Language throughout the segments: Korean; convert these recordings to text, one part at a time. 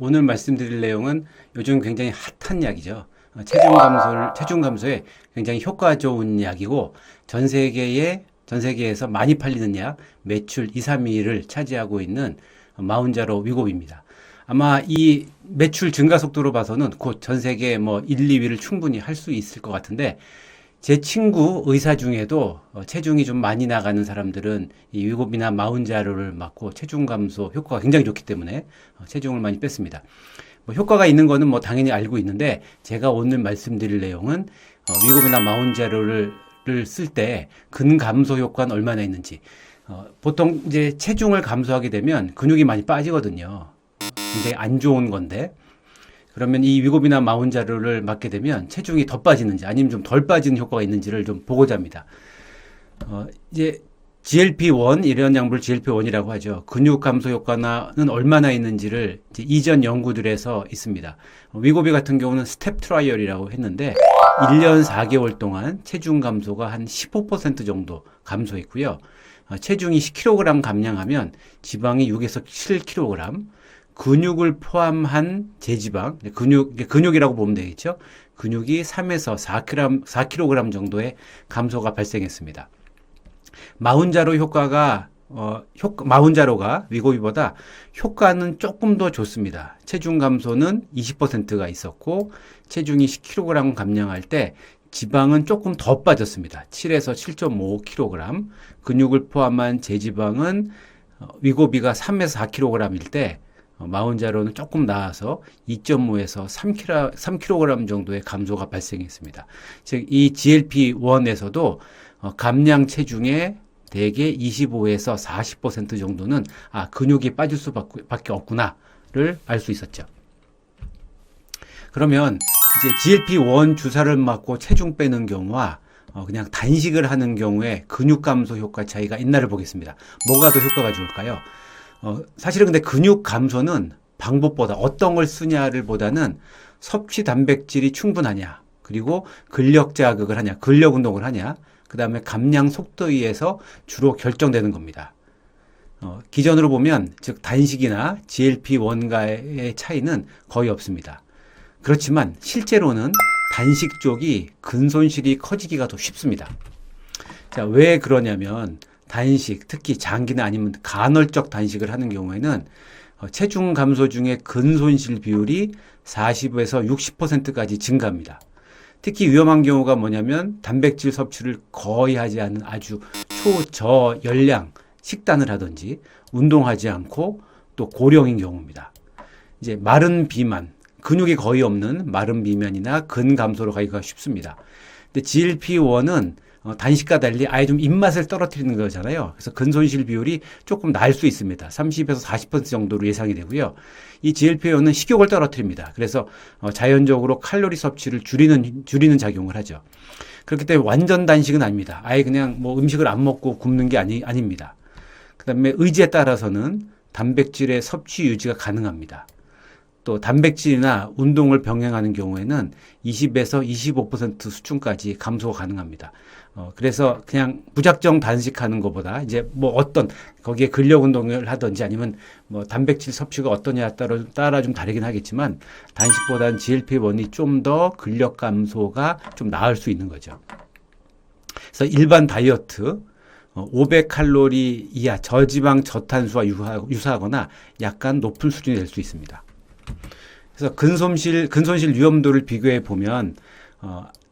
오늘 말씀드릴 내용은 요즘 굉장히 핫한 약이죠. 체중 감소에 굉장히 효과 좋은 약이고 전 세계에서 많이 팔리는 약 매출 2, 3위를 차지하고 있는 마운자로 위고비입니다. 아마 이 매출 증가 속도로 봐서는 곧 전 세계 1, 2위를 충분히 할 수 있을 것 같은데 제 친구 의사 중에도 체중이 좀 많이 나가는 사람들은 이 위고비나 마운자로를 맞고 체중 감소 효과가 굉장히 좋기 때문에 체중을 많이 뺐습니다. 효과가 있는 거는 당연히 알고 있는데 제가 오늘 말씀드릴 내용은 위고비나 마운자로를 쓸 때 근감소 효과는 얼마나 있는지. 보통 이제 체중을 감소하게 되면 근육이 많이 빠지거든요. 굉장히 안 좋은 건데 그러면 이 위고비나 마운자로를 맞게 되면 체중이 더 빠지는지 아니면 좀 덜 빠지는 효과가 있는지를 좀 보고자 합니다. 이제 GLP-1 이런 약물 GLP-1이라고 하죠. 근육 감소 효과는 얼마나 있는지를 이제 이전 연구들에서 있습니다. 위고비 같은 경우는 스텝 트라이얼이라고 했는데 1년 4개월 동안 체중 감소가 한 15% 정도 감소했고요. 체중이 10kg 감량하면 지방이 6에서 7kg, 근육을 포함한 제지방, 근육이라고 보면 되겠죠. 근육이 3에서 4kg 정도의 감소가 발생했습니다. 마운자로가 위고비보다 효과는 조금 더 좋습니다. 체중 감소는 20%가 있었고 체중이 10kg 감량할 때 지방은 조금 더 빠졌습니다. 7에서 7.5kg. 근육을 포함한 제지방은 위고비가 3에서 4kg일 때 마운자로는 조금 나아서 2.5에서 3kg 정도의 감소가 발생했습니다. 즉, 이 GLP-1에서도 감량 체중의 대개 25에서 40% 정도는 근육이 빠질 수밖에 없구나를 알 수 있었죠. 그러면 이제 GLP-1 주사를 맞고 체중 빼는 경우와 그냥 단식을 하는 경우에 근육 감소 효과 차이가 있나를 보겠습니다. 뭐가 더 효과가 좋을까요? 사실은 근데 근육 감소는 방법보다 어떤 걸 쓰냐를 보다는 섭취 단백질이 충분하냐, 그리고 근력 자극을 하냐, 근력 운동을 하냐, 그 다음에 감량 속도에 의해서 주로 결정되는 겁니다. 기존으로 보면, 즉 단식이나 GLP-1과의 차이는 거의 없습니다. 그렇지만 실제로는 단식 쪽이 근손실이 커지기가 더 쉽습니다. 자, 왜 그러냐면 단식, 특히 장기나 아니면 간헐적 단식을 하는 경우에는 체중 감소 중에 근손실 비율이 40에서 60%까지 증가합니다. 특히 위험한 경우가 뭐냐면 단백질 섭취를 거의 하지 않은 아주 초저열량 식단을 하든지 운동하지 않고 또 고령인 경우입니다. 이제 마른 비만, 근육이 거의 없는 마른 비만이나 근감소로 가기가 쉽습니다. 근데 GLP-1은 단식과 달리 아예 좀 입맛을 떨어뜨리는 거잖아요. 그래서 근손실 비율이 조금 나을 수 있습니다. 30에서 40% 정도로 예상이 되고요. 이 GLP-1은 식욕을 떨어뜨립니다. 그래서 자연적으로 칼로리 섭취를 줄이는 작용을 하죠. 그렇기 때문에 완전 단식은 아닙니다. 아예 그냥 음식을 안 먹고 굶는 게 아닙니다. 그 다음에 의지에 따라서는 단백질의 섭취 유지가 가능합니다. 또 단백질이나 운동을 병행하는 경우에는 20에서 25% 수준까지 감소가 가능합니다. 그래서 그냥 무작정 단식하는 것보다 이제 거기에 근력 운동을 하든지 아니면 단백질 섭취가 어떠냐에 따라 좀 다르긴 하겠지만 단식보다는 GLP-1이 좀 더 근력 감소가 좀 나을 수 있는 거죠. 그래서 일반 다이어트 500칼로리 이하 저지방 저탄수와 유사하거나 약간 높은 수준이 될 수 있습니다. 그래서 근손실 위험도를 비교해 보면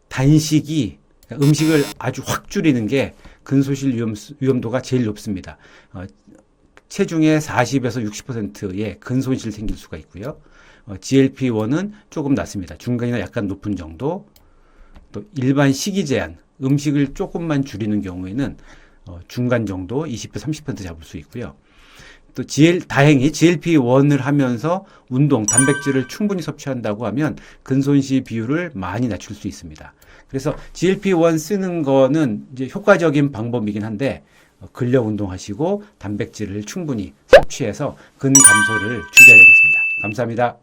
단식이 음식을 아주 확 줄이는 게 근손실 위험도가 제일 높습니다. 체중의 40에서 60%의 근손실 생길 수가 있고요. GLP-1은 조금 낮습니다. 중간이나 약간 높은 정도. 또 일반 식이 제한, 음식을 조금만 줄이는 경우에는 중간 정도 20에서 30% 잡을 수 있고요. 또 다행히 GLP-1을 하면서 운동, 단백질을 충분히 섭취한다고 하면 근손실 비율을 많이 낮출 수 있습니다. 그래서 GLP-1 쓰는 거는 이제 효과적인 방법이긴 한데 근력 운동하시고 단백질을 충분히 섭취해서 근 감소를 줄여야 되겠습니다. 감사합니다.